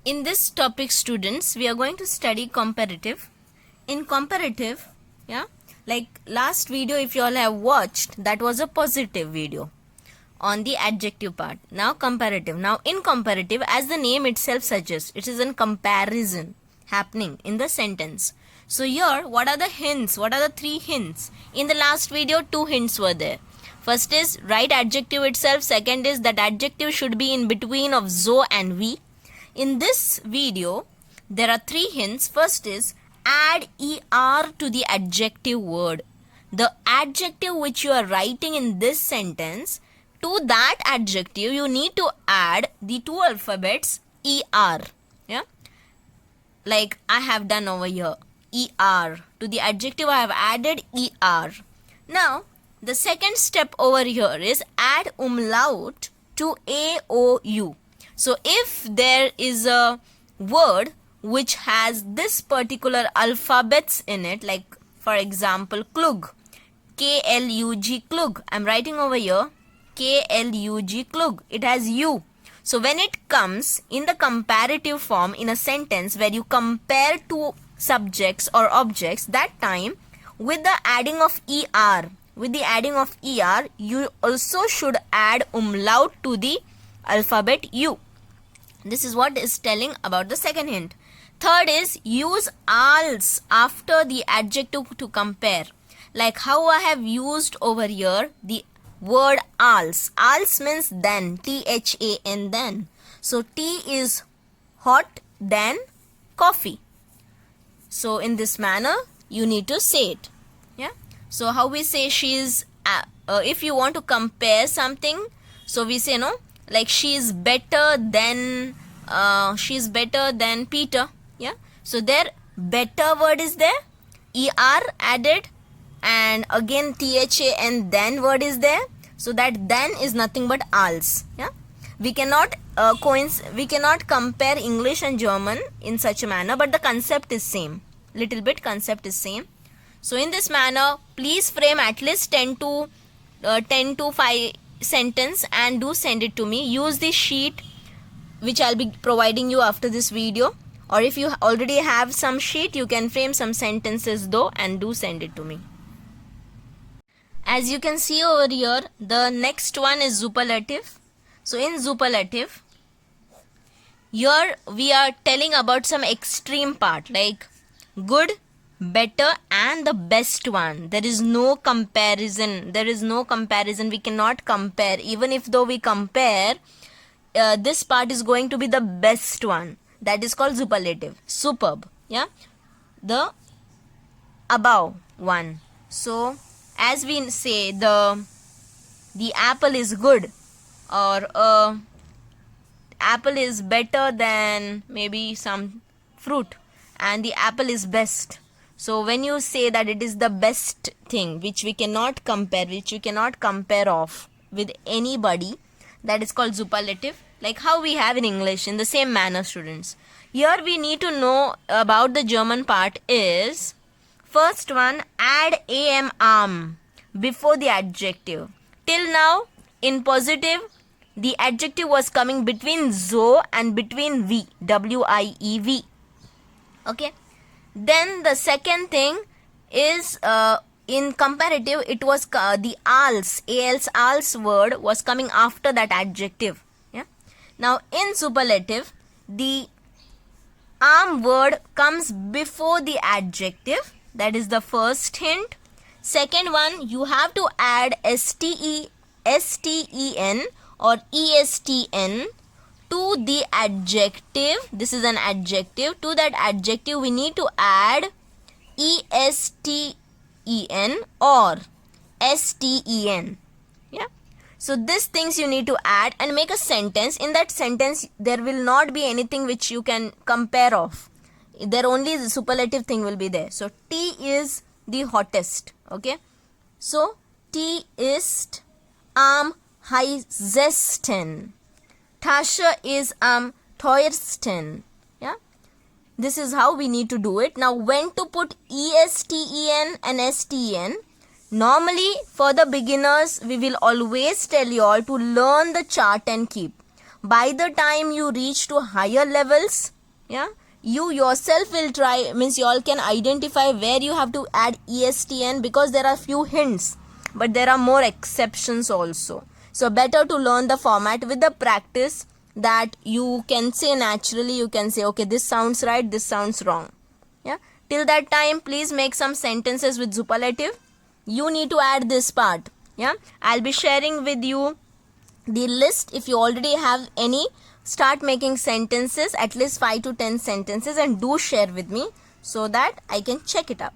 In this topic, students, we are going to study comparative. In comparative, like last video, if you all have watched, that was a positive video on the adjective part. Now comparative. Now in comparative, as the name itself suggests, it is a comparison happening in the sentence. So here, what are the hints? What are the 3 hints? In the last video, 2 hints were there. First is write adjective itself. Second is that adjective should be in between of zo and we. In this video, there are 3 hints. First is add er to the adjective word. The adjective which you are writing in this sentence, to that adjective you need to add the 2 alphabets er. Yeah, like I have done over here. Er. To the adjective I have added er. Now, the second step over here is add umlaut to aou. So if there is a word which has this particular alphabets in it, like for example klug, K-L-U-G, klug, I'm writing over here K-L-U-G, klug, it has U. So when it comes in the comparative form in a sentence where you compare 2 subjects or objects, that time with the adding of er, you also should add umlaut to the alphabet U. This is what is telling about the second hint. Third is use als after the adjective to compare. Like how I have used over here the word als. Als means then. T-H-A-N, then. So tea is hot, then coffee. So in this manner you need to say it. Yeah. So how we say she is, if you want to compare something, so we say no, like she is better than Peter. Yeah. So there better word is there, er added, and again tha and then word is there. So that then is nothing but als. Yeah. We cannot compare English and German in such a manner, but the concept is same. Little bit concept is same. So in this manner, please frame at least 10 to 5 sentence and do send it to me. Use the sheet which I'll be providing you after this video, or if you already have some sheet, you can frame some sentences though and do send it to me. As you can see over here, the next one is superlative. So in superlative, here we are telling about some extreme part like good, better and the best one. There is no comparison. We cannot compare. Even if though we compare, this part is going to be the best one. That is called superlative. Superb. Yeah. The above one. So as we say the apple is good, or apple is better than maybe some fruit, and the apple is best. So when you say that it is the best thing which we cannot compare off with anybody, that is called superlative. Like how we have in English, in the same manner, students. Here we need to know about the German part is, first one, add am before the adjective. Till now in positive, the adjective was coming between zo and between we, W-I-E-V. Okay. Then the second thing is in comparative, it was the als word was coming after that adjective. Yeah. Now in superlative, the am word comes before the adjective. That is the first hint. Second one, you have to add STEN or ESTN to the adjective. This is an adjective. To that adjective we need to add ESTEN or STEN. Yeah. So these things you need to add and make a sentence. In that sentence there will not be anything which you can compare of. There only the superlative thing will be there. So tea is the hottest. Okay. So tea is am heißesten. Tasche is am teuersten. Yeah. This is how we need to do it. Now when to put ESTEN and STEN? Normally for the beginners we will always tell you all to learn the chart and keep. By the time you reach to higher levels, Yeah, you yourself will try, means you all can identify where you have to add ESTN, because there are few hints but there are more exceptions also. So better to learn the format with the practice, that you can say naturally, you can say okay, this sounds right, this sounds wrong. Yeah, till that time please make some sentences with superlative. You need to add this part. Yeah, I'll be sharing with you the list. If you already have any, start making sentences, at least 5 to 10 sentences, and do share with me so that I can check it up.